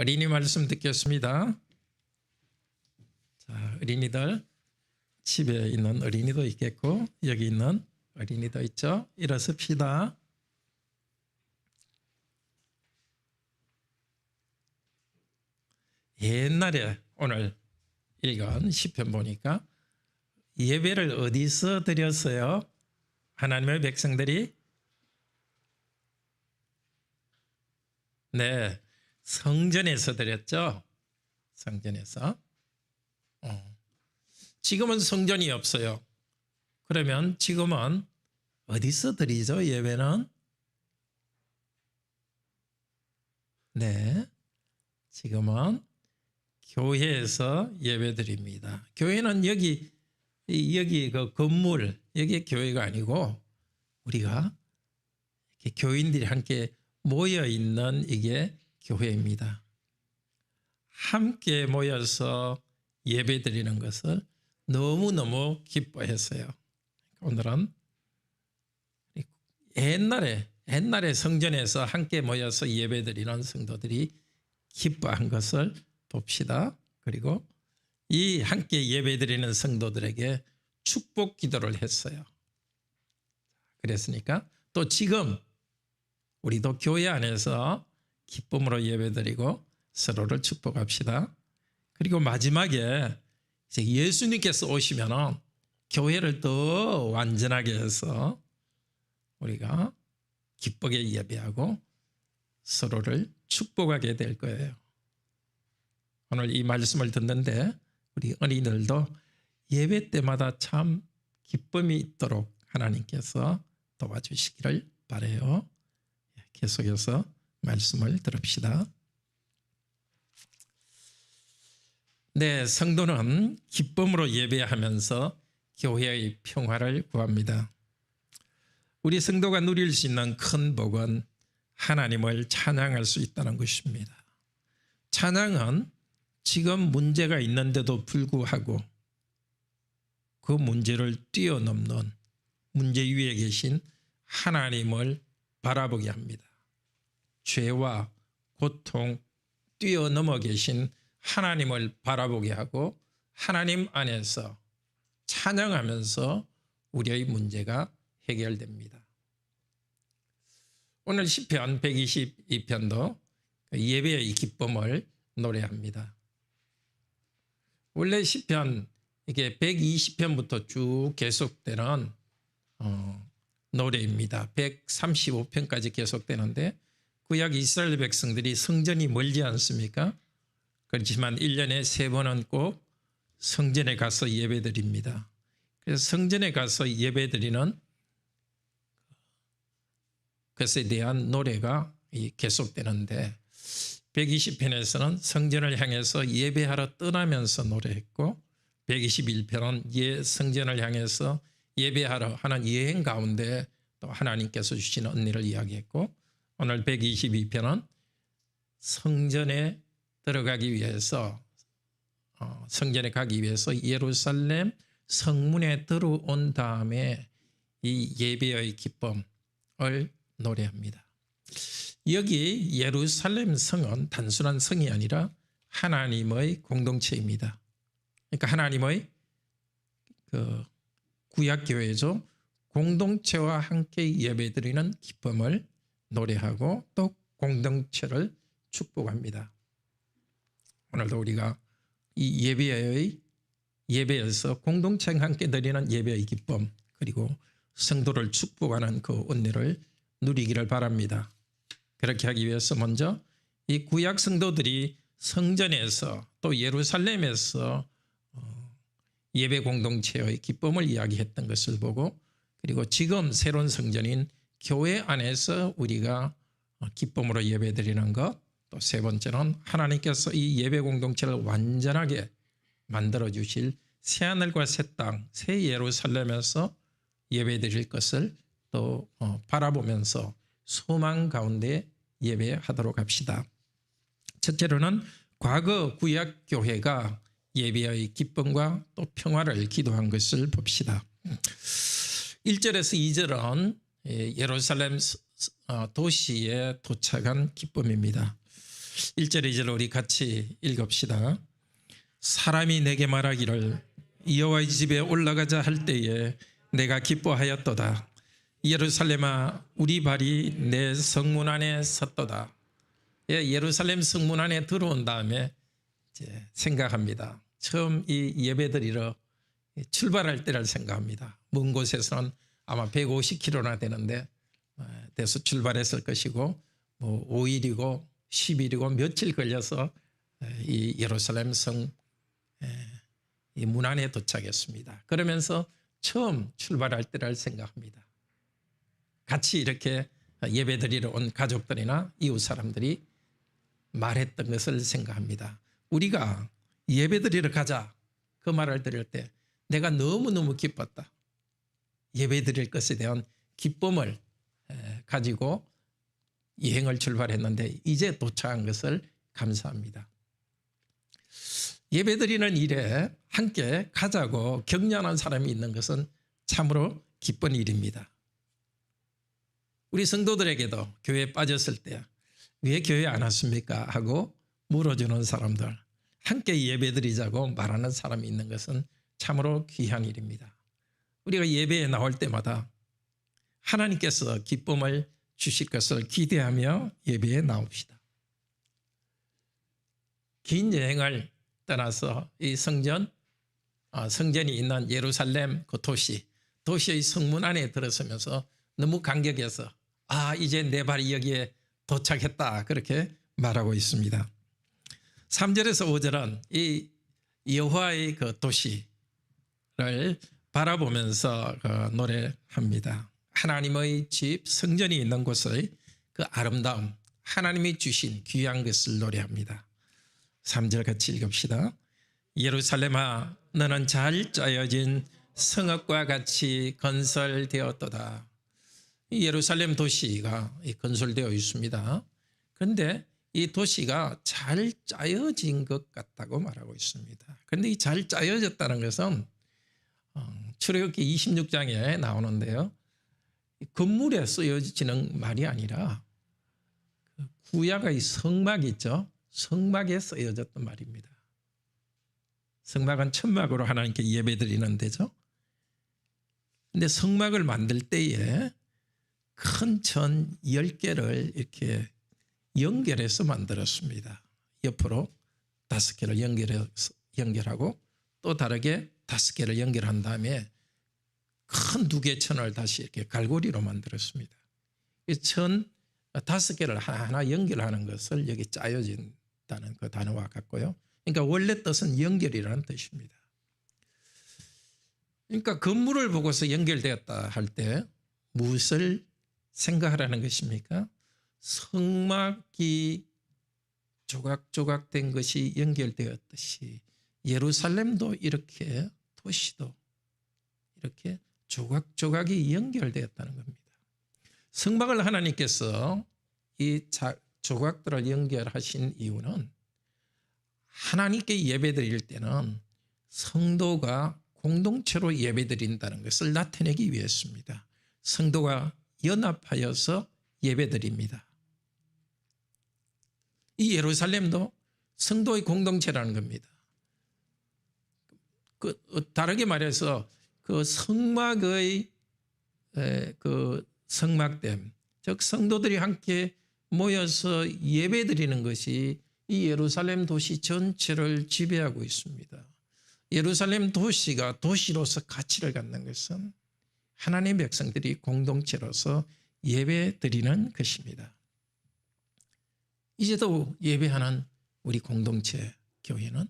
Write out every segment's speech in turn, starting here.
어린이 말씀 듣겠습니다. 자, 어린이들 집에 있는 어린이도 있겠고 여기 있는 어린이도 있죠. 일어섭시다. 옛날에 오늘 읽은 시편 보니까 예배를 어디서 드렸어요? 하나님의 백성들이 네, 성전에서 드렸죠. 성전에서. 지금은 성전이 없어요. 그러면 지금은 어디서 드리죠? 예배는? 네, 지금은 교회에서 예배 드립니다. 교회는 여기 그 건물, 여기 교회가 아니고 우리가 이렇게 교인들이 함께 모여 있는 이게 교회입니다. 함께 모여서 예배 드리는 것을 너무너무 기뻐했어요. 오늘은 옛날에 성전에서 함께 모여서 예배 드리는 성도들이 기뻐한 것을 봅시다. 그리고 이 함께 예배 드리는 성도들에게 축복 기도를 했어요. 그랬으니까 또 지금 우리도 교회 안에서 기쁨으로 예배 드리고 서로를 축복합시다. 그리고 마지막에 이제 예수님께서 오시면은 교회를 더 완전하게 해서 우리가 기쁘게 예배하고 서로를 축복하게 될 거예요. 오늘 이 말씀을 듣는데 우리 어린이들도 예배 때마다 참 기쁨이 있도록 하나님께서 도와주시기를 바라요. 계속해서 말씀을 들읍시다. 네, 성도는 기쁨으로 예배하면서 교회의 평화를 구합니다. 우리 성도가 누릴 수 있는 큰 복은 하나님을 찬양할 수 있다는 것입니다. 찬양은 지금 문제가 있는데도 불구하고 그 문제를 뛰어넘는 문제 위에 계신 하나님을 바라보게 합니다. 죄와 고통 뛰어넘어 계신 하나님을 바라보게 하고 하나님 안에서 찬양하면서 우리의 문제가 해결됩니다. 오늘 시편 122편도 예배의 기쁨을 노래합니다. 원래 시편 이게 120편부터 쭉 계속되는 노래입니다. 135편까지 계속되는데 구약 이스라엘 백성들이 성전이 멀지 않습니까? 그렇지만 1년에 3번은 꼭 성전에 가서 예배드립니다. 그래서 성전에 가서 예배드리는 것에 대한 노래가 계속되는데 120편에서는 성전을 향해서 예배하러 떠나면서 노래했고 121편은 성전을 향해서 예배하러 하는 여행 가운데 또 하나님께서 주신 은혜를 이야기했고 오늘 122편은 성전에 들어가기 위해서 성전에 가기 위해서 예루살렘 성문에 들어온 다음에 이 예배의 기쁨을 노래합니다. 여기 예루살렘 성은 단순한 성이 아니라 하나님의 공동체입니다. 그러니까 하나님의 그 구약교회죠. 공동체와 함께 예배드리는 기쁨을 노래하고 또 공동체를 축복합니다. 오늘도 우리가 이 예배에서 공동체와 함께 드리는 예배의 기쁨 그리고 성도를 축복하는 그 은혜를 누리기를 바랍니다. 그렇게 하기 위해서 먼저 이 구약 성도들이 성전에서 또 예루살렘에서 예배 공동체의 기쁨을 이야기했던 것을 보고 그리고 지금 새로운 성전인 교회 안에서 우리가 기쁨으로 예배드리는 것 또 세 번째는 하나님께서 이 예배 공동체를 완전하게 만들어 주실 새하늘과 새 땅, 새 예루살렘에서 예배드릴 것을 또 바라보면서 소망 가운데 예배하도록 합시다. 첫째로는 과거 구약 교회가 예배의 기쁨과 또 평화를 기도한 것을 봅시다. 1절에서 2절은 예루살렘 도시에 도착한 기쁨입니다. 1절 2절 우리 같이 읽읍시다. 사람이 내게 말하기를 여호와의 집에 올라가자 할 때에 내가 기뻐하였도다. 예루살렘아 우리 발이 내 성문 안에 섰도다. 예루살렘 성문 안에 들어온 다음에 이제 생각합니다. 처음 이 예배드리러 출발할 때를 생각합니다. 먼 곳에서는 아마 150km나 되는데 돼서 출발했을 것이고 뭐 5일이고 10일이고 며칠 걸려서 이 예루살렘 성 이 문 안에 도착했습니다. 그러면서 처음 출발할 때를 생각합니다. 같이 이렇게 예배드리러 온 가족들이나 이웃 사람들이 말했던 것을 생각합니다. 우리가 예배드리러 가자 그 말을 들을 때 내가 너무너무 기뻤다. 예배드릴 것에 대한 기쁨을 가지고 여행을 출발했는데 이제 도착한 것을 감사합니다. 예배드리는 일에 함께 가자고 격려하는 사람이 있는 것은 참으로 기쁜 일입니다. 우리 성도들에게도 교회에 빠졌을 때 왜 교회 안 왔습니까? 하고 물어주는 사람들, 함께 예배드리자고 말하는 사람이 있는 것은 참으로 귀한 일입니다. 우리가 예배에 나올 때마다 하나님께서 기쁨을 주실 것을 기대하며 예배에 나옵시다. 긴 여행을 떠나서 이 성전이 있는 예루살렘 그 도시의 성문 안에 들어서면서 너무 감격해서 이제 내 발이 여기에 도착했다 그렇게 말하고 있습니다. 3절에서 5절은 이 여호와의 그 도시를 바라보면서 노래합니다. 하나님의 집 성전이 있는 곳의 그 아름다움, 하나님이 주신 귀한 것을 노래합니다. 3절 같이 읽읍시다. 예루살렘아 너는 잘 짜여진 성읍과 같이 건설되었도다. 이 예루살렘 도시가 건설되어 있습니다. 그런데 이 도시가 잘 짜여진 것 같다고 말하고 있습니다. 그런데 이 잘 짜여졌다는 것은 출애굽기 26장에 나오는데요. 건물에 쓰여지는 말이 아니라 구약의 성막 있죠. 성막에 쓰여졌던 말입니다. 성막은 천막으로 하나님께 예배드리는 데죠. 그런데 성막을 만들 때에 큰 천 10개를 이렇게 연결해서 만들었습니다. 옆으로 5개를 연결하고 또 다르게 5개를 연결한 다음에 큰 2개 천을 다시 이렇게 갈고리로 만들었습니다. 이 천 5개를 하나하나 연결하는 것을 여기 짜여진다는 그 단어와 같고요. 그러니까 원래 뜻은 연결이라는 뜻입니다. 그러니까 건물을 보고서 연결되었다 할 때 무엇을 생각하라는 것입니까? 성막이 조각조각 된 것이 연결되었듯이 예루살렘도 이렇게 도시도 이렇게 조각조각이 연결되었다는 겁니다. 성막을 하나님께서 이 조각들을 연결하신 이유는 하나님께 예배드릴 때는 성도가 공동체로 예배드린다는 것을 나타내기 위해서입니다. 성도가 연합하여서 예배드립니다. 이 예루살렘도 성도의 공동체라는 겁니다. 다르게 말해서 그 성막의 그 성막됨, 즉 성도들이 함께 모여서 예배드리는 것이 이 예루살렘 도시 전체를 지배하고 있습니다. 예루살렘 도시가 도시로서 가치를 갖는 것은 하나님의 백성들이 공동체로서 예배드리는 것입니다. 이제도 예배하는 우리 공동체 교회는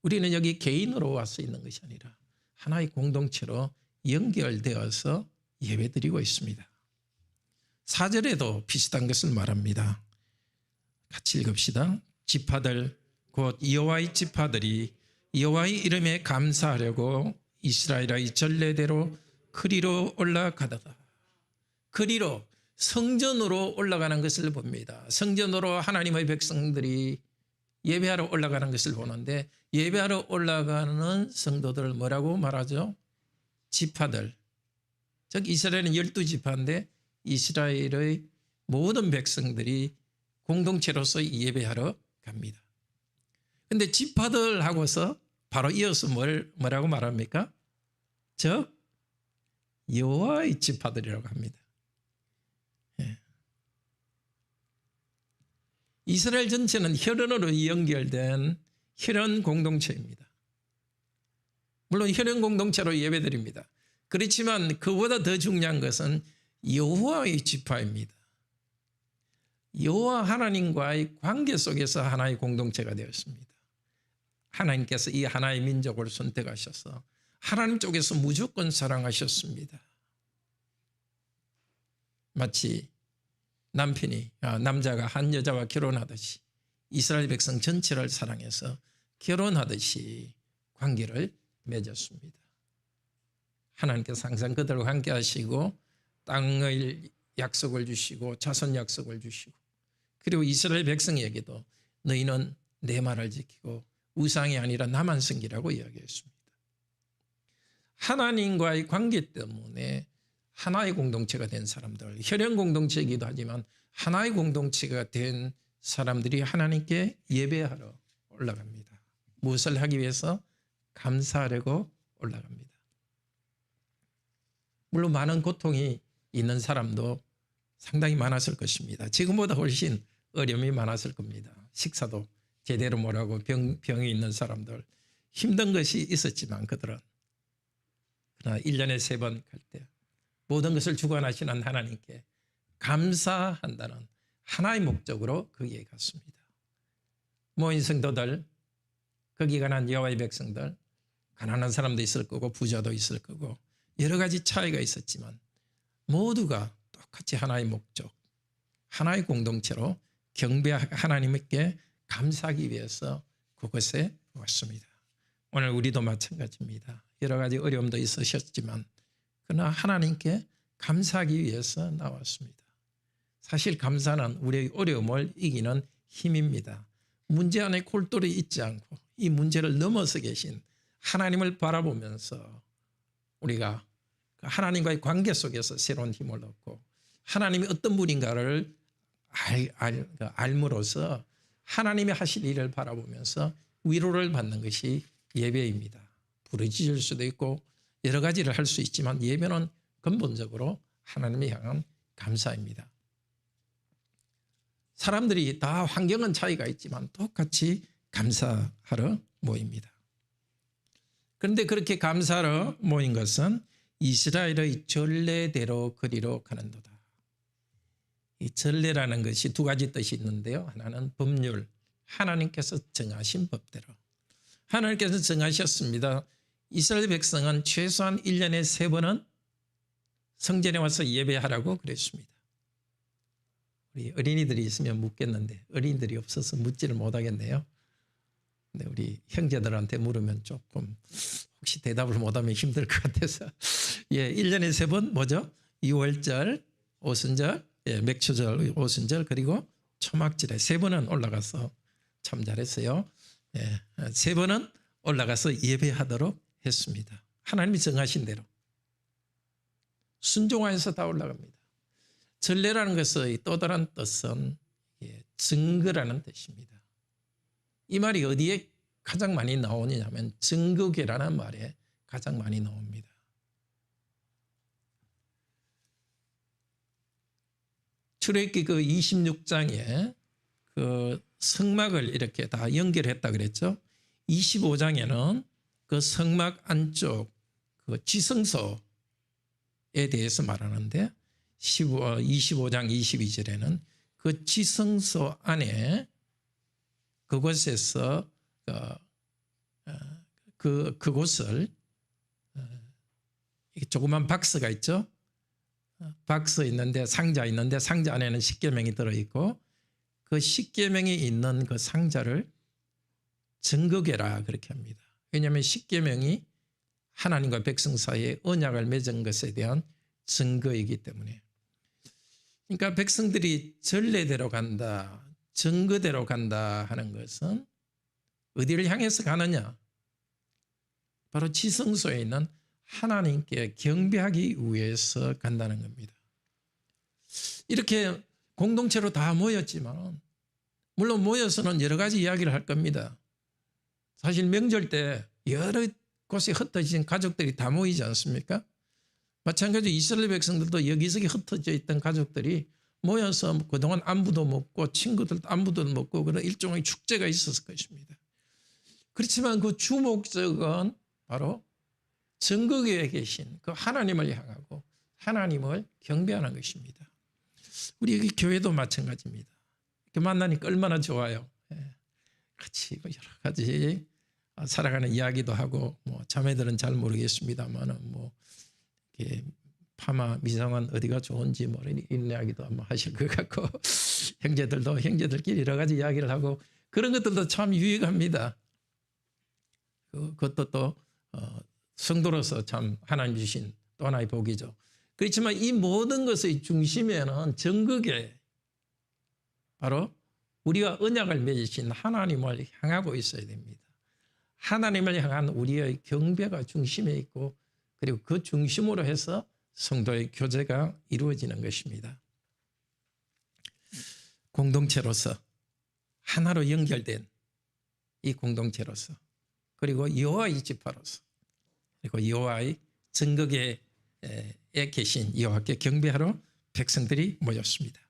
우리는 여기 개인으로 와서 있는 것이 아니라 하나의 공동체로 연결되어서 예배드리고 있습니다. 4절에도 비슷한 것을 말합니다. 같이 읽읍시다. 지파들 곧 여호와의 지파들이 여호와의 이름에 감사하려고 이스라엘의 전례대로 그리로 올라가다가 그리로 성전으로 올라가는 것을 봅니다. 성전으로 하나님의 백성들이 예배하러 올라가는 것을 보는데 예배하러 올라가는 성도들을 뭐라고 말하죠? 지파들. 즉 이스라엘은 12지파인데 이스라엘의 모든 백성들이 공동체로서 예배하러 갑니다. 근데 지파들 하고서 바로 이어서 뭐라고 말합니까? 저 여호와의 지파들이라고 합니다. 예. 이스라엘 전체는 혈연으로 연결된 혈연 공동체입니다. 물론 혈연 공동체로 예배드립니다. 그렇지만 그보다 더 중요한 것은 여호와의 지파입니다. 여호와 하나님과의 관계 속에서 하나의 공동체가 되었습니다. 하나님께서 이 하나의 민족을 선택하셔서 하나님 쪽에서 무조건 사랑하셨습니다. 마치 남자가 한 여자와 결혼하듯이 이스라엘 백성 전체를 사랑해서 결혼하듯이 관계를 맺었습니다. 하나님께서 항상 그들과 함께 하시고 땅의 약속을 주시고 자손 약속을 주시고, 그리고 이스라엘 백성에게도 너희는 내 말을 지키고 우상이 아니라 나만 섬기라고 이야기했습니다. 하나님과의 관계 때문에 하나의 공동체가 된 사람들, 혈연 공동체이기도 하지만 하나의 공동체가 된 사람들이 하나님께 예배하러 올라갑니다. 무엇을 하기 위해서? 감사하려고 올라갑니다. 물론 많은 고통이 있는 사람도 상당히 많았을 것입니다. 지금보다 훨씬 어려움이 많았을 겁니다. 식사도 제대로 못하고 병이 있는 사람들, 힘든 것이 있었지만 그들은 그러나 1년에 3번 갈 때 모든 것을 주관하시는 하나님께 감사한다는 하나의 목적으로 거기에 갔습니다. 모인 성도들, 거기 가난 여호와의 백성들, 가난한 사람도 있을 거고 부자도 있을 거고 여러 가지 차이가 있었지만 모두가 똑같이 하나의 목적, 하나의 공동체로 하나님께 감사하기 위해서 그곳에 왔습니다. 오늘 우리도 마찬가지입니다. 여러 가지 어려움도 있으셨지만 그러나 하나님께 감사하기 위해서 나왔습니다. 사실 감사는 우리의 어려움을 이기는 힘입니다. 문제 안에 골똘히 있지 않고 이 문제를 넘어서 계신 하나님을 바라보면서 우리가 하나님과의 관계 속에서 새로운 힘을 얻고 하나님이 어떤 분인가를 알므로써 하나님이 하실 일을 바라보면서 위로를 받는 것이 예배입니다. 부르짖을 수도 있고 여러 가지를 할 수 있지만 예배는 근본적으로 하나님을 향한 감사입니다. 사람들이 다 환경은 차이가 있지만 똑같이 감사하러 모입니다. 그런데 그렇게 감사하러 모인 것은 이스라엘의 전례대로 그리로 가는도다. 이 전례라는 것이 두 가지 뜻이 있는데요. 하나는 법률, 하나님께서 정하신 법대로. 하나님께서 정하셨습니다. 이스라엘 백성은 최소한 1년에 3번은 성전에 와서 예배하라고 그랬습니다. 우리 어린이들이 있으면 묻겠는데 어린이들이 없어서 묻지를 못하겠네요. 근데 우리 형제들한테 물으면 조금 혹시 대답을 못하면 힘들 것 같아서 1년에 3번 뭐죠? 유월절, 오순절, 맥추절, 오순절, 그리고 초막절에 3번은 올라가서 참 잘했어요. 3번은 올라가서 예배하도록 했습니다. 하나님이 정하신 대로 순종하여서 다 올라갑니다. 전례라는 것의 또 다른 뜻은 증거라는 뜻입니다. 이 말이 어디에 가장 많이 나오느냐면 증거궤라는 말에 가장 많이 나옵니다. 출애굽기 그 26장에 그 성막을 이렇게 다 연결했다 그랬죠. 25장에는 그 성막 안쪽 그 지성소에 대해서 말하는데 25장 22절에는 그 지성소 안에 그곳에서 그곳을 조그만 박스가 있죠. 박스 있는데 상자 있는데 상자 안에는 십계명이 들어있고 그 십계명이 있는 그 상자를 증거궤라 그렇게 합니다. 왜냐하면 십계명이 하나님과 백성 사이에 언약을 맺은 것에 대한 증거이기 때문에. 그러니까 백성들이 전례대로 간다, 증거대로 간다 하는 것은 어디를 향해서 가느냐? 바로 지성소에 있는 하나님께 경배하기 위해서 간다는 겁니다. 이렇게 공동체로 다 모였지만 물론 모여서는 여러 가지 이야기를 할 겁니다. 사실 명절 때 여러 곳에 흩어진 가족들이 다 모이지 않습니까? 마찬가지로 이스라엘 백성들도 여기저기 흩어져 있던 가족들이 모여서 그동안 안부도 묻고 친구들도 안부도 묻고 그런 일종의 축제가 있었을 것입니다. 그렇지만 그 주 목적은 바로 전국에 계신 그 하나님을 향하고 하나님을 경배하는 것입니다. 우리 여기 교회도 마찬가지입니다. 이렇게 만나니까 얼마나 좋아요. 같이 여러 가지 살아가는 이야기도 하고, 뭐 자매들은 잘 모르겠습니다만은 뭐 이렇게 파마 미성은 어디가 좋은지 뭐 이런 이야기도 한번 하실 것 같고, 형제들도 형제들끼리 여러 가지 이야기를 하고 그런 것들도 참 유익합니다. 그것도 또 성도로서 참 하나님 주신 또 하나의 복이죠. 그렇지만 이 모든 것의 중심에는 전극에 바로 우리가 언약을 맺으신 하나님을 향하고 있어야 됩니다. 하나님을 향한 우리의 경배가 중심에 있고, 그리고 그 중심으로 해서 성도의 교제가 이루어지는 것입니다. 공동체로서 하나로 연결된 이 공동체로서, 그리고 여호와의 지파로서, 그리고 여호와의 전극에 계신 여호와께 경배하러 백성들이 모였습니다.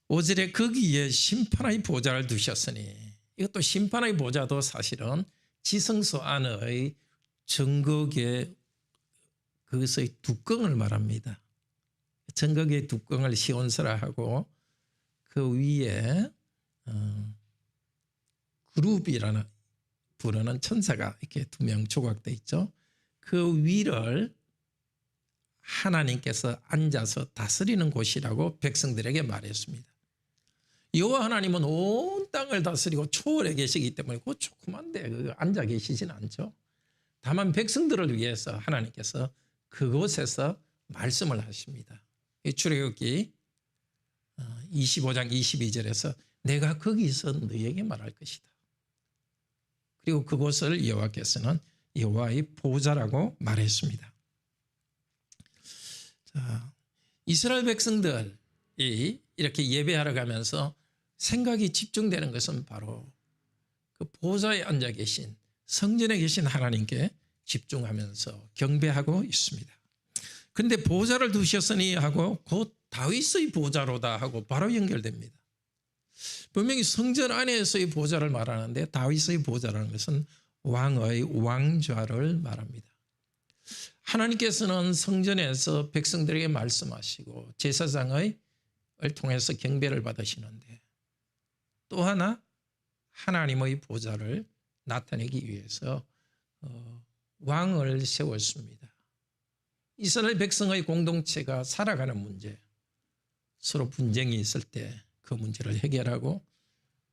5절에 거기에 심판의 보좌를 두셨으니, 이것도 심판의 보좌도 사실은 지성소 안의 전극의 그것의 뚜껑을 말합니다. 전극의 뚜껑을 시온스라하고 그 위에 그룹이라는 부르는 천사가 이렇게 2명 조각되어 있죠. 그 위를 하나님께서 앉아서 다스리는 곳이라고 백성들에게 말했습니다. 여호와 하나님은 온 땅을 다스리고 초월에 계시기 때문에 그 조그만데 앉아 계시진 않죠. 다만 백성들을 위해서 하나님께서 그곳에서 말씀을 하십니다. 출애굽기 25장 22절에서 내가 거기서 너에게 말할 것이다. 그리고 그곳을 여호와께서는 여호와의 보좌라고 말했습니다. 자, 이스라엘 백성들이 이렇게 예배하러 가면서 생각이 집중되는 것은 바로 그 보좌에 앉아 계신 성전에 계신 하나님께 집중하면서 경배하고 있습니다. 그런데 보좌를 두셨으니 하고 곧 다윗의 보좌로다 하고 바로 연결됩니다. 분명히 성전 안에서의 보좌를 말하는데 다윗의 보좌라는 것은 왕의 왕좌를 말합니다. 하나님께서는 성전에서 백성들에게 말씀하시고 제사장을 통해서 경배를 받으시는데, 또 하나 하나님의 보좌를 나타내기 위해서 왕을 세웠습니다. 이스라엘 백성의 공동체가 살아가는 문제, 서로 분쟁이 있을 때 그 문제를 해결하고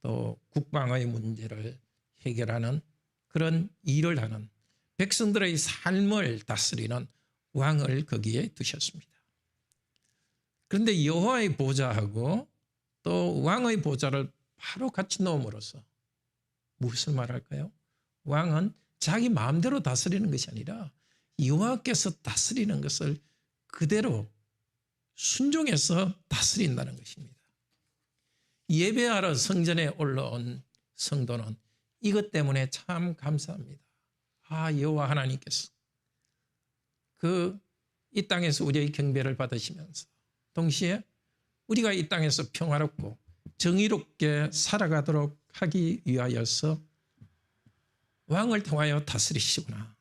또 국방의 문제를 해결하는 그런 일을 하는 백성들의 삶을 다스리는 왕을 거기에 두셨습니다. 그런데 여호와의 보좌하고 또 왕의 보좌를 바로 같이 놓음으로써 무엇을 말할까요? 왕은 자기 마음대로 다스리는 것이 아니라 여호와께서 다스리는 것을 그대로 순종해서 다스린다는 것입니다. 예배하러 성전에 올라온 성도는 이것 때문에 참 감사합니다. 여호와 하나님께서 이 땅에서 우리의 경배를 받으시면서 동시에 우리가 이 땅에서 평화롭고 정의롭게 살아가도록 하기 위하여서 왕을 통하여 다스리시구나.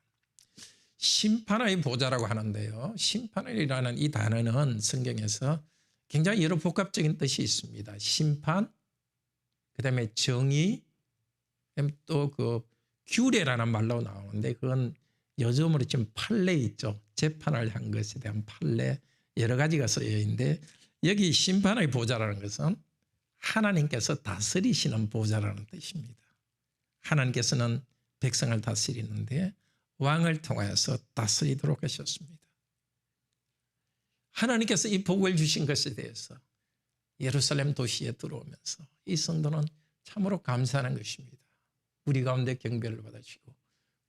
심판의 보좌라고 하는데요. 심판이라는 이 단어는 성경에서 굉장히 여러 복합적인 뜻이 있습니다. 심판, 그다음에 정의, 또 그 규례라는 말로 나오는데 그건 요즘으로 지금 판례 있죠. 재판을 한 것에 대한 판례 여러 가지가 쓰여 있는데, 여기 심판의 보좌라는 것은 하나님께서 다스리시는 보좌라는 뜻입니다. 하나님께서는 백성을 다스리는데 왕을 통하여서 다스리도록 하셨습니다. 하나님께서 이 복을 주신 것에 대해서 예루살렘 도시에 들어오면서 이 성도는 참으로 감사하는 것입니다. 우리 가운데 경배를 받으시고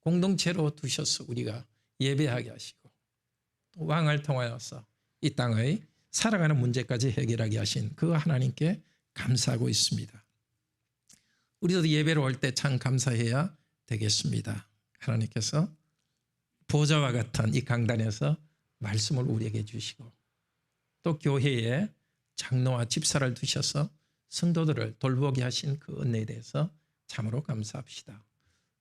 공동체로 두셔서 우리가 예배하게 하시고 또 왕을 통하여서 이 땅의 살아가는 문제까지 해결하게 하신 그 하나님께 감사하고 있습니다. 우리도 예배로 올 때 참 감사해야 되겠습니다. 하나님께서 보좌와 같은 이 강단에서 말씀을 우리에게 주시고 또 교회에 장로와 집사를 두셔서 성도들을 돌보게 하신 그 은혜에 대해서 참으로 감사합시다.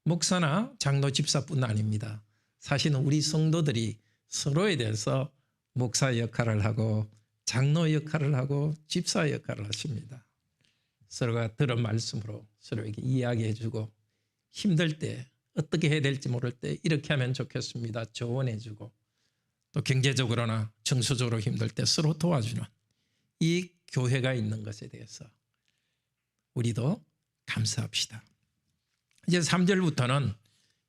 목사나 장로 집사뿐 아닙니다. 사실은 우리 성도들이 서로에 대해서 목사 역할을 하고 장로 역할을 하고 집사 역할을 하십니다. 서로가 들은 말씀으로 서로에게 이야기해 주고 힘들 때 어떻게 해야 될지 모를 때 이렇게 하면 좋겠습니다. 조언해 주고 또 경제적으로나 정서적으로 힘들 때 서로 도와주는 이 교회가 있는 것에 대해서 우리도 감사합시다. 이제 3절부터는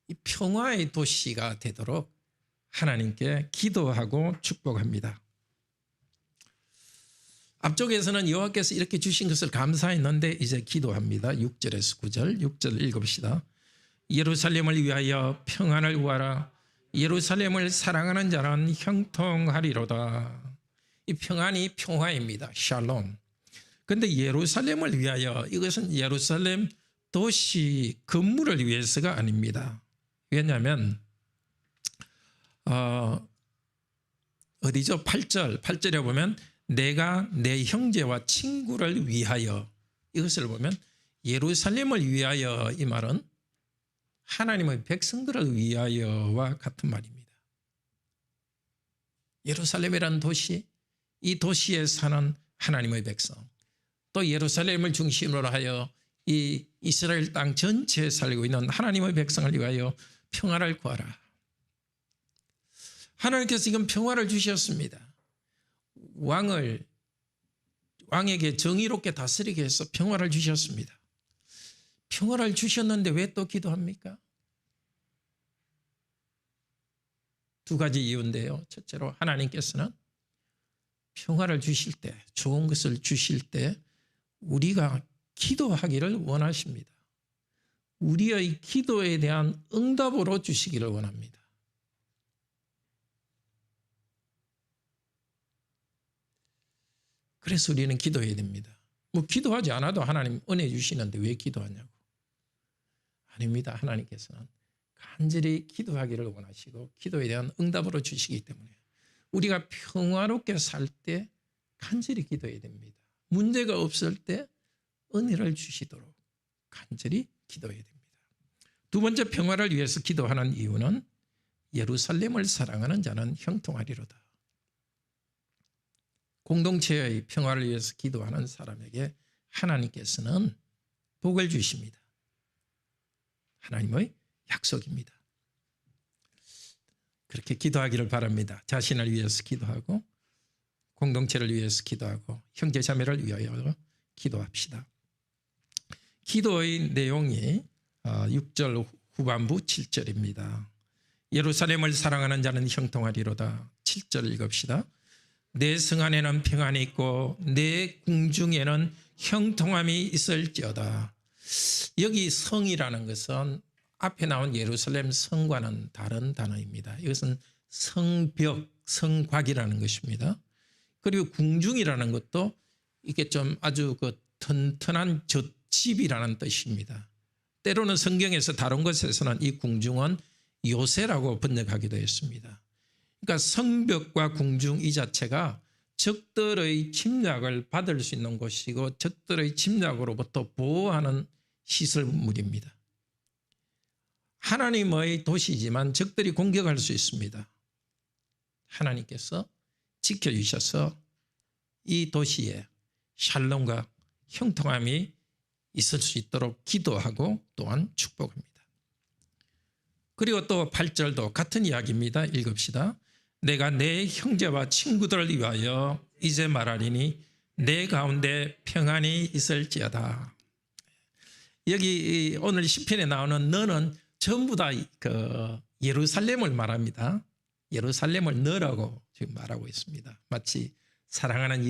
이 평화의 도시가 되도록 하나님께 기도하고 축복합니다. 앞쪽에서는 여호와께서 이렇게 주신 것을 감사했는데 이제 기도합니다. 6절에서 9절, 6절 읽읍시다. 예루살렘을 위하여 평안을 구하라. 예루살렘을 사랑하는 자는 형통하리로다. 이 평안이 평화입니다. 샬롬. 그런데 예루살렘을 위하여 이것은 예루살렘 도시 건물을 위해서가 아닙니다. 왜냐하면 어디죠? 8절에 보면 내가 내 형제와 친구를 위하여 이것을 보면 예루살렘을 위하여 이 말은 하나님의 백성들을 위하여와 같은 말입니다. 예루살렘이라는 도시, 이 도시에 사는 하나님의 백성 또 예루살렘을 중심으로 하여 이 이스라엘 땅 전체에 살고 있는 하나님의 백성을 위하여 평화를 구하라. 하나님께서 지금 평화를 주셨습니다. 왕에게 정의롭게 다스리게 해서 평화를 주셨습니다. 평화를 주셨는데 왜 또 기도합니까? 두 가지 이유인데요. 첫째로 하나님께서는 평화를 주실 때, 좋은 것을 주실 때 우리가 기도하기를 원하십니다. 우리의 기도에 대한 응답으로 주시기를 원합니다. 그래서 우리는 기도해야 됩니다. 뭐 기도하지 않아도 하나님 은혜 주시는데 왜 기도하냐고. 아닙니다. 하나님께서는 간절히 기도하기를 원하시고 기도에 대한 응답으로 주시기 때문에 우리가 평화롭게 살 때 간절히 기도해야 됩니다. 문제가 없을 때 은혜를 주시도록 간절히 기도해야 됩니다. 두 번째, 평화를 위해서 기도하는 이유는 예루살렘을 사랑하는 자는 형통하리로다. 공동체의 평화를 위해서 기도하는 사람에게 하나님께서는 복을 주십니다. 하나님의 약속입니다. 그렇게 기도하기를 바랍니다. 자신을 위해서 기도하고 공동체를 위해서 기도하고 형제자매를 위하여 기도합시다. 기도의 내용이 6절 후반부 7절입니다. 예루살렘을 사랑하는 자는 형통하리로다. 7절 읽읍시다. 내 성 안에는 평안이 있고 내 궁중에는 형통함이 있을지어다. 여기 성이라는 것은 앞에 나온 예루살렘 성과는 다른 단어입니다. 이것은 성벽, 성곽이라는 것입니다. 그리고 궁중이라는 것도 이게 좀 아주 그 튼튼한 볏집이라는 뜻입니다. 때로는 성경에서 다른 것에서는 이 궁중은 요새라고 번역하기도 했습니다. 그러니까 성벽과 궁중 이 자체가 적들의 침략을 받을 수 있는 곳이고 적들의 침략으로부터 보호하는 시설물입니다. 하나님의 도시지만 적들이 공격할 수 있습니다. 하나님께서 지켜주셔서 이 도시에 샬롬과 형통함이 있을 수 있도록 기도하고 또한 축복합니다. 그리고 또 8절도 같은 이야기입니다. 읽읍시다. 내가 내 형제와 친구들을 위하여 이제 말하리니 내 가운데 평안이 있을지어다. 여기 오늘 시편에 나오는 너는 전부 다 그 예루살렘을 말합니다. 예루살렘을 너라고 지금 말하고 있습니다. 마치 사랑하는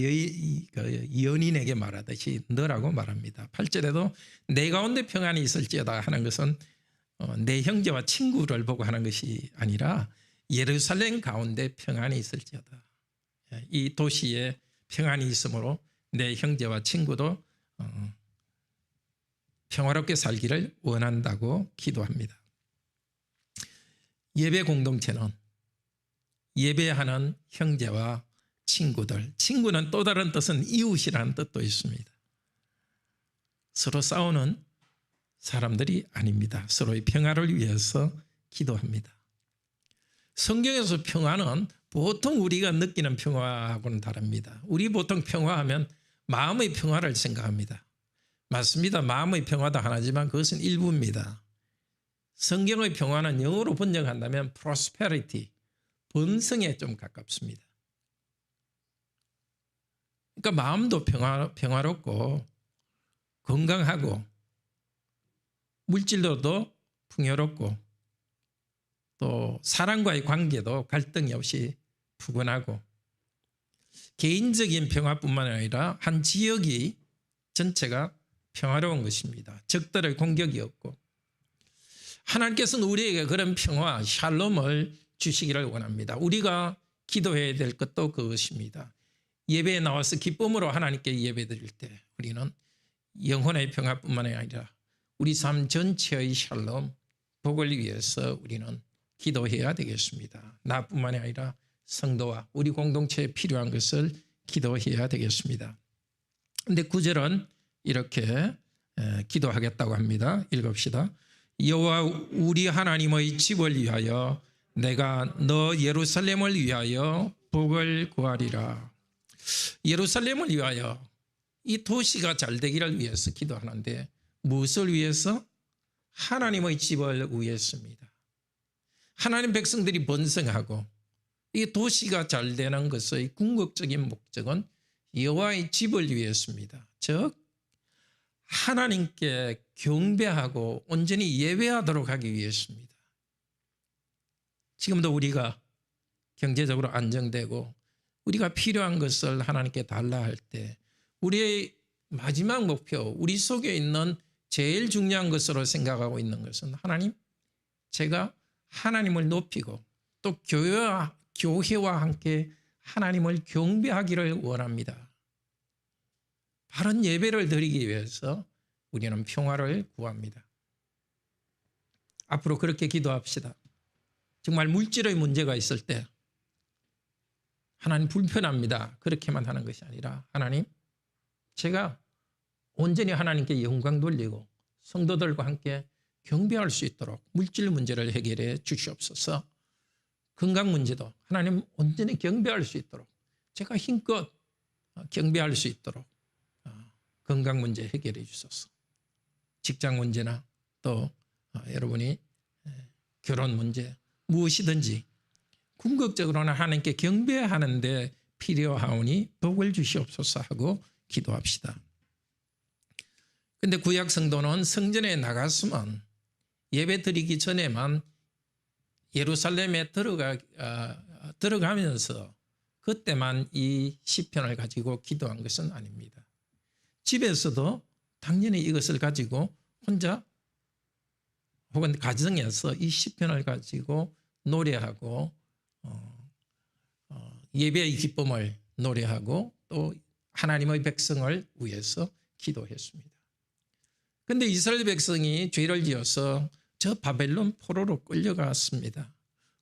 연인에게 말하듯이 너라고 말합니다. 8절에도 내 가운데 평안이 있을지어다 하는 것은 내 형제와 친구를 보고 하는 것이 아니라 예루살렘 가운데 평안이 있을지어다. 이 도시에 평안이 있으므로 내 형제와 친구도 평화롭게 살기를 원한다고 기도합니다. 예배 공동체는 예배하는 형제와 친구들, 친구는 또 다른 뜻은 이웃이라는 뜻도 있습니다. 서로 싸우는 사람들이 아닙니다. 서로의 평화를 위해서 기도합니다. 성경에서 평화는 보통 우리가 느끼는 평화하고는 다릅니다. 우리 보통 평화하면 마음의 평화를 생각합니다. 맞습니다. 마음의 평화도 하나지만 그것은 일부입니다. 성경의 평화는 영어로 번역한다면 prosperity, 번성에 좀 가깝습니다. 그러니까 마음도 평화롭고 건강하고 물질로도 풍요롭고 또 사람과의 관계도 갈등이 없이 푸근하고 개인적인 평화뿐만 아니라 한 지역이 전체가 평화로운 것입니다. 적들의 공격이 없고 하나님께서는 우리에게 그런 평화, 샬롬을 주시기를 원합니다. 우리가 기도해야 될 것도 그것입니다. 예배에 나와서 기쁨으로 하나님께 예배드릴 때 우리는 영혼의 평화뿐만 아니라 우리 삶 전체의 샬롬, 복을 위해서 우리는 기도해야 되겠습니다. 나뿐만 아니라 성도와 우리 공동체에 필요한 것을 기도해야 되겠습니다. 그런데 9절은 이렇게 기도하겠다고 합니다. 읽읍시다. 여호와 우리 하나님의 집을 위하여 내가 너 예루살렘을 위하여 복을 구하리라. 예루살렘을 위하여 이 도시가 잘 되기를 위해서 기도하는데 무엇을 위해서? 하나님의 집을 위해서입니다. 하나님 백성들이 번성하고 이 도시가 잘 되는 것의 궁극적인 목적은 여호와의 집을 위해서입니다. 즉 하나님께 경배하고 온전히 예배하도록 하기 위해서입니다. 지금도 우리가 경제적으로 안정되고 우리가 필요한 것을 하나님께 달라 할 때 우리의 마지막 목표, 우리 속에 있는 제일 중요한 것으로 생각하고 있는 것은 하나님, 제가 하나님을 높이고 또 교회와 함께 하나님을 경배하기를 원합니다. 바른 예배를 드리기 위해서 우리는 평화를 구합니다. 앞으로 그렇게 기도합시다. 정말 물질의 문제가 있을 때 하나님 불편합니다. 그렇게만 하는 것이 아니라 하나님, 제가 온전히 하나님께 영광 돌리고 성도들과 함께 경배할 수 있도록 물질 문제를 해결해 주시옵소서. 건강 문제도 하나님 온전히 경배할 수 있도록 제가 힘껏 경배할 수 있도록 건강 문제 해결해 주소서. 직장 문제나 또 여러분이 결혼 문제 무엇이든지 궁극적으로는 하나님께 경배하는 데 필요하오니 복을 주시옵소서 하고 기도합시다. 그런데 구약 성도는 성전에 나갔으면 예배 드리기 전에만 예루살렘에 들어가면서 그때만 이 시편을 가지고 기도한 것은 아닙니다. 집에서도 당연히 이것을 가지고 혼자 혹은 가정에서 이 시편을 가지고 노래하고 예배의 기쁨을 노래하고 또 하나님의 백성을 위해서 기도했습니다. 그런데 이스라엘 백성이 죄를 지어서 저 바벨론 포로로 끌려갔습니다.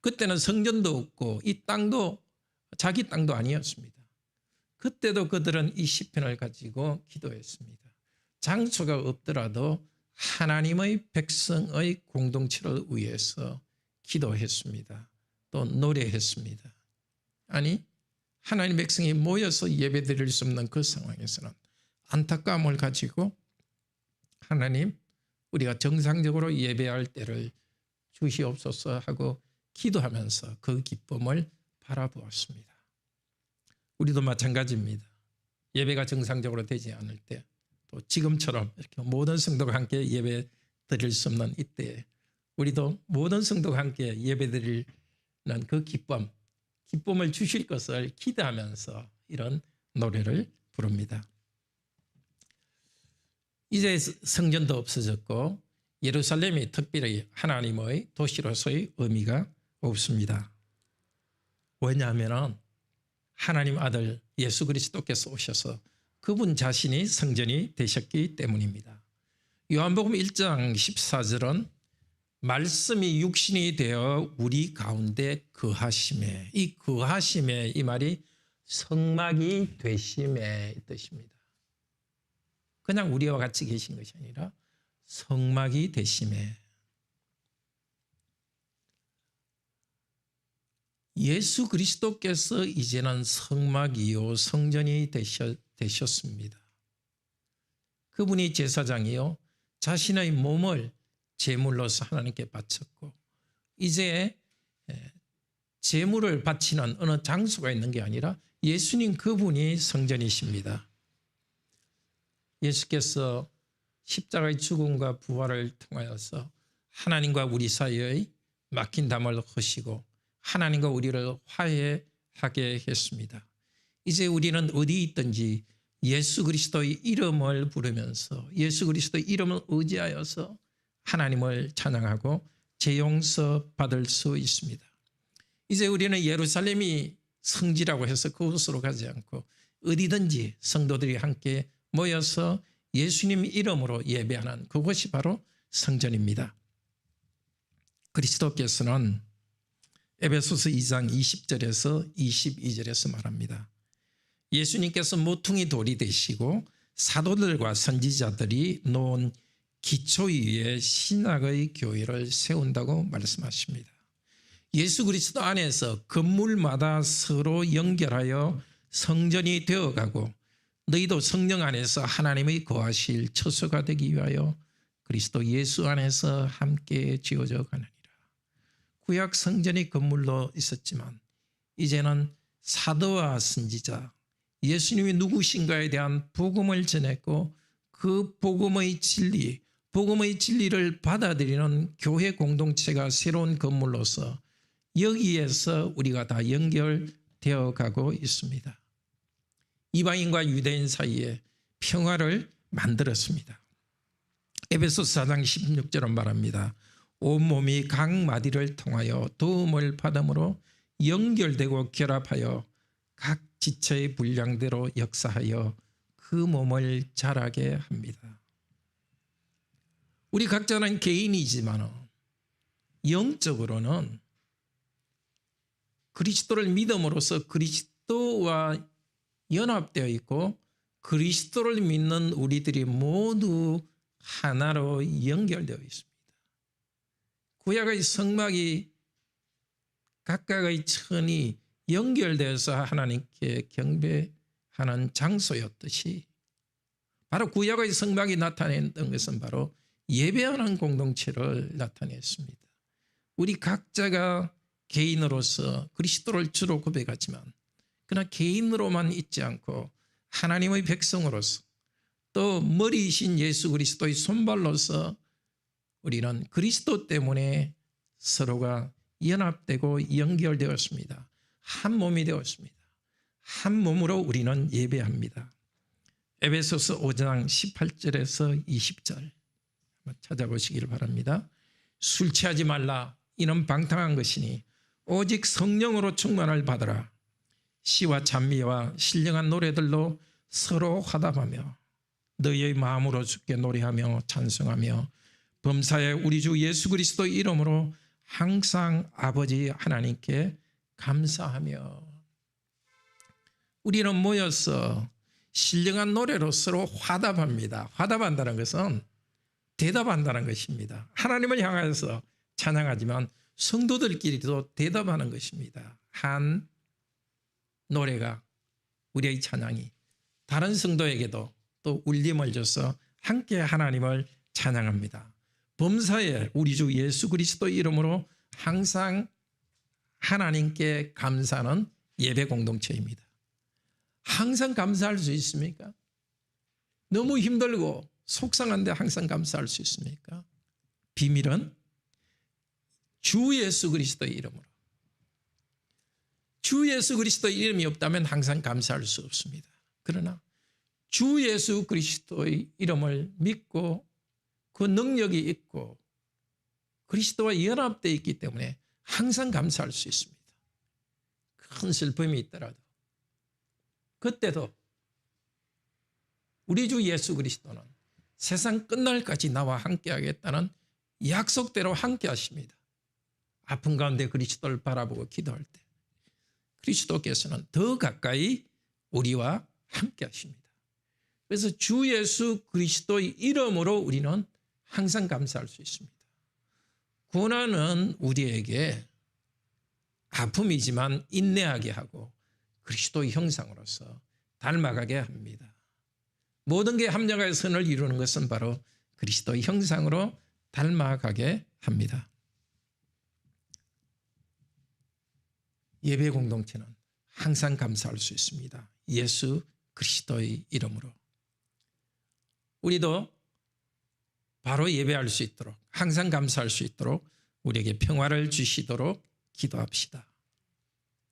그때는 성전도 없고 이 땅도 자기 땅도 아니었습니다. 그때도 그들은 이 시편을 가지고 기도했습니다. 장소가 없더라도 하나님의 백성의 공동체를 위해서 기도했습니다. 또 노래했습니다. 아니, 하나님 백성이 모여서 예배드릴 수 없는 그 상황에서는 안타까움을 가지고 하나님, 우리가 정상적으로 예배할 때를 주시옵소서 하고 기도하면서 그 기쁨을 바라보았습니다. 우리도 마찬가지입니다. 예배가 정상적으로 되지 않을 때 또 지금처럼 이렇게 모든 성도가 함께 예배 드릴 수 없는 이때에 우리도 모든 성도가 함께 예배 드리는 그 기쁨을 주실 것을 기대하면서 이런 노래를 부릅니다. 이제 성전도 없어졌고 예루살렘이 특별히 하나님의 도시로서의 의미가 없습니다. 왜냐하면 하나님 아들 예수 그리스도께서 오셔서 그분 자신이 성전이 되셨기 때문입니다. 요한복음 1장 14절은 말씀이 육신이 되어 우리 가운데 거하심에, 이 거하심에, 이 말이 성막이 되심의 뜻입니다. 그냥 우리와 같이 계신 것이 아니라 성막이 되심에. 예수 그리스도께서 이제는 성막이요 성전이 되셨습니다. 그분이 제사장이요 자신의 몸을 제물로서 하나님께 바쳤고, 이제 제물을 바치는 어느 장소가 있는 게 아니라 예수님 그분이 성전이십니다. 예수께서 십자가의 죽음과 부활을 통하여서 하나님과 우리 사이의 막힌 담을 허시고 하나님과 우리를 화해하게 했습니다. 이제 우리는 어디 있든지 예수 그리스도의 이름을 부르면서 예수 그리스도의 이름을 의지하여서 하나님을 찬양하고 죄 용서 받을 수 있습니다. 이제 우리는 예루살렘이 성지라고 해서 그곳으로 가지 않고 어디든지 성도들이 함께 모여서 예수님 이름으로 예배하는 그곳이 바로 성전입니다. 그리스도께서는 에베소서 2장 20절에서 22절에서 말합니다. 예수님께서 모퉁이 돌이 되시고 사도들과 선지자들이 놓은 기초 위에 신학의 교회를 세운다고 말씀하십니다. 예수 그리스도 안에서 건물마다 서로 연결하여 성전이 되어가고 너희도 성령 안에서 하나님의 거하실 처소가 되기 위하여 그리스도 예수 안에서 함께 지어져 가느니라. 구약 성전이 건물로 있었지만 이제는 사도와 선지자, 예수님이 누구신가에 대한 복음을 전했고 그 복음의 진리를 받아들이는 교회 공동체가 새로운 건물로서 여기에서 우리가 다 연결되어 가고 있습니다. 이방인과 유대인 사이에 평화를 만들었습니다. 에베소서 4장 16절은 말합니다. 온몸이 각 마디를 통하여 도움을 받음으로 연결되고 결합하여 각 지체의 분량대로 역사하여 그 몸을 자라게 합니다. 우리 각자는 개인이지만 영적으로는 그리스도를 믿음으로써 그리스도와 연합되어 있고 그리스도를 믿는 우리들이 모두 하나로 연결되어 있습니다. 구약의 성막이 각각의 천이 연결되어서 하나님께 경배하는 장소였듯이 바로 구약의 성막이 나타냈던 것은 바로 예배하는 공동체를 나타냈습니다. 우리 각자가 개인으로서 그리스도를 주로 고백하지만 그러나 개인으로만 있지 않고 하나님의 백성으로서 또 머리이신 예수 그리스도의 손발로서 우리는 그리스도 때문에 서로가 연합되고 연결되었습니다. 한 몸이 되었습니다. 한 몸으로 우리는 예배합니다. 에베소서 5장 18절에서 20절 찾아보시기를 바랍니다. 술 취하지 말라. 이는 방탕한 것이니 오직 성령으로 충만을 받으라. 시와 찬미와 신령한 노래들로 서로 화답하며 너희의 마음으로 주께 노래하며 찬송하며 범사에 우리 주 예수 그리스도의 이름으로 항상 아버지 하나님께 감사하며. 우리는 모여서 신령한 노래로 서로 화답합니다. 화답한다는 것은 대답한다는 것입니다. 하나님을 향해서 찬양하지만 성도들끼리도 대답하는 것입니다. 한 노래가, 우리의 찬양이 다른 성도에게도 또 울림을 줘서 함께 하나님을 찬양합니다. 범사에 우리 주 예수 그리스도 이름으로 항상 하나님께 감사하는 예배 공동체입니다. 항상 감사할 수 있습니까? 너무 힘들고 속상한데 항상 감사할 수 있습니까? 비밀은 주 예수 그리스도의 이름으로. 주 예수 그리스도의 이름이 없다면 항상 감사할 수 없습니다. 그러나 주 예수 그리스도의 이름을 믿고 그 능력이 있고 그리스도와 연합되어 있기 때문에 항상 감사할 수 있습니다. 큰 슬픔이 있더라도 그때도 우리 주 예수 그리스도는 세상 끝날까지 나와 함께 하겠다는 약속대로 함께 하십니다. 아픈 가운데 그리스도를 바라보고 기도할 때 그리스도께서는 더 가까이 우리와 함께 하십니다. 그래서 주 예수 그리스도의 이름으로 우리는 항상 감사할 수 있습니다. 고난은 우리에게 아픔이지만 인내하게 하고 그리스도의 형상으로서 닮아가게 합니다. 모든 게 합력하여 선을 이루는 것은 바로 그리스도의 형상으로 닮아가게 합니다. 예배 공동체는 항상 감사할 수 있습니다. 예수 그리스도의 이름으로. 우리도 바로 예배할 수 있도록, 항상 감사할 수 있도록 우리에게 평화를 주시도록 기도합시다.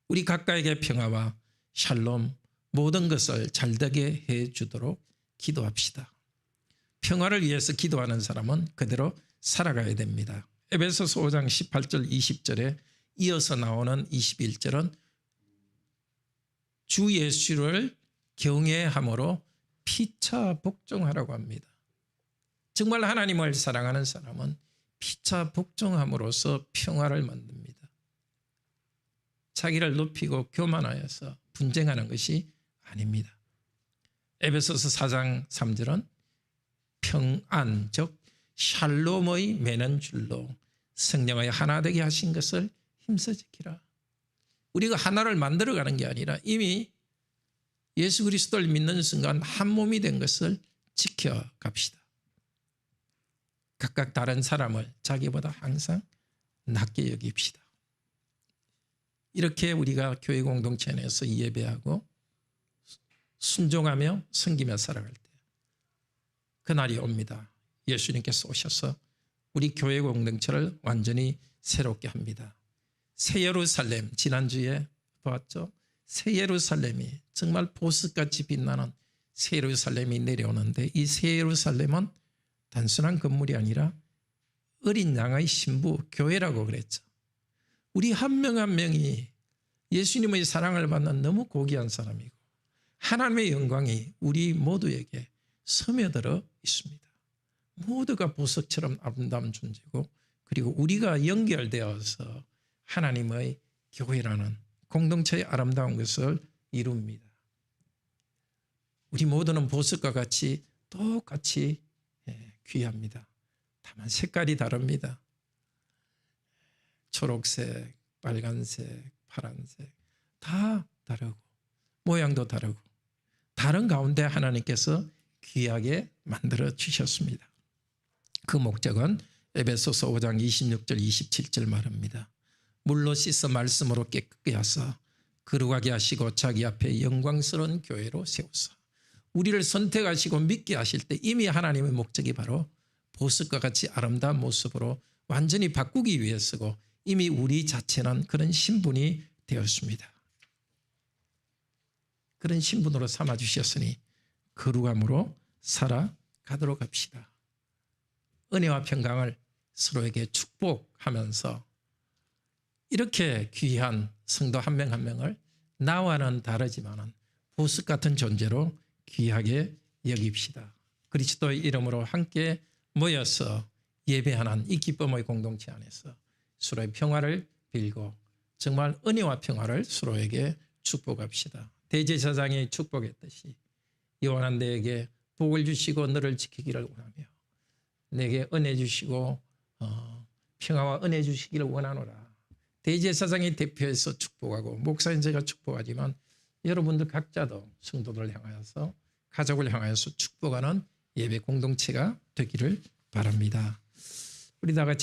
우리 각각에게 평화와 샬롬 모든 것을 잘되게 해주도록 기도합시다. 평화를 위해서 기도하는 사람은 그대로 살아가야 됩니다. 에베소서 5장 18절 20절에 이어서 나오는 21절은 주 예수를 경외함으로 피차 복종하라고 합니다. 정말 하나님을 사랑하는 사람은 피차 복종함으로써 평화를 만듭니다. 자기를 높이고 교만하여서 분쟁하는 것이 아닙니다. 에베소서 4장 3절은 평안 즉 샬롬의 매는 줄로 성령의 하나 되게 하신 것을 힘써 지키라. 우리가 하나를 만들어가는 게 아니라 이미 예수 그리스도를 믿는 순간 한 몸이 된 것을 지켜갑시다. 각각 다른 사람을 자기보다 항상 낮게 여깁시다. 이렇게 우리가 교회 공동체 내에서 예배하고 순종하며 섬기며 살아갈 때 그날이 옵니다. 예수님께서 오셔서 우리 교회 공동체를 완전히 새롭게 합니다. 새 예루살렘, 지난주에 보았죠? 새 예루살렘이 정말 보석같이 빛나는 새 예루살렘이 내려오는데 이 새 예루살렘은 단순한 건물이 아니라 어린 양의 신부 교회라고 그랬죠. 우리 한 명 한 명이 예수님의 사랑을 받는 너무 고귀한 사람이고 하나님의 영광이 우리 모두에게 스며들어 있습니다. 모두가 보석처럼 아름다운 존재고 그리고 우리가 연결되어서 하나님의 교회라는 공동체의 아름다운 것을 이룹니다. 우리 모두는 보석과 같이 똑같이 귀합니다. 다만 색깔이 다릅니다. 초록색, 빨간색, 파란색 다 다르고 모양도 다르고 다른 가운데 하나님께서 귀하게 만들어 주셨습니다. 그 목적은 에베소서 5장 26절 27절 말합니다. 물로 씻어 말씀으로 깨끗게 하사 거룩하게 하시고 자기 앞에 영광스러운 교회로 세우사 우리를 선택하시고 믿게 하실 때 이미 하나님의 목적이 바로 보석과 같이 아름다운 모습으로 완전히 바꾸기 위해서고 이미 우리 자체는 그런 신분이 되었습니다. 그런 신분으로 삼아주셨으니 거룩함으로 살아가도록 합시다. 은혜와 평강을 서로에게 축복하면서 이렇게 귀한 성도 한 명 한 명을 나와는 다르지만 보석 같은 존재로 귀하게 여깁시다. 그리스도의 이름으로 함께 모여서 예배하는 이 기쁨의 공동체 안에서 서로의 평화를 빌고 정말 은혜와 평화를 서로에게 축복합시다. 대제사장이 축복했듯이 요한아 내게 복을 주시고 너를 지키기를 원하며 내게 은혜 주시고 평화와 은혜 주시기를 원하노라. 대제사장이 대표해서 축복하고 목사인 제가 축복하지만 여러분들 각자도 성도들을 향하여서 가족을 향하여서 축복하는 예배 공동체가 되기를 바랍니다. 우리 다 같이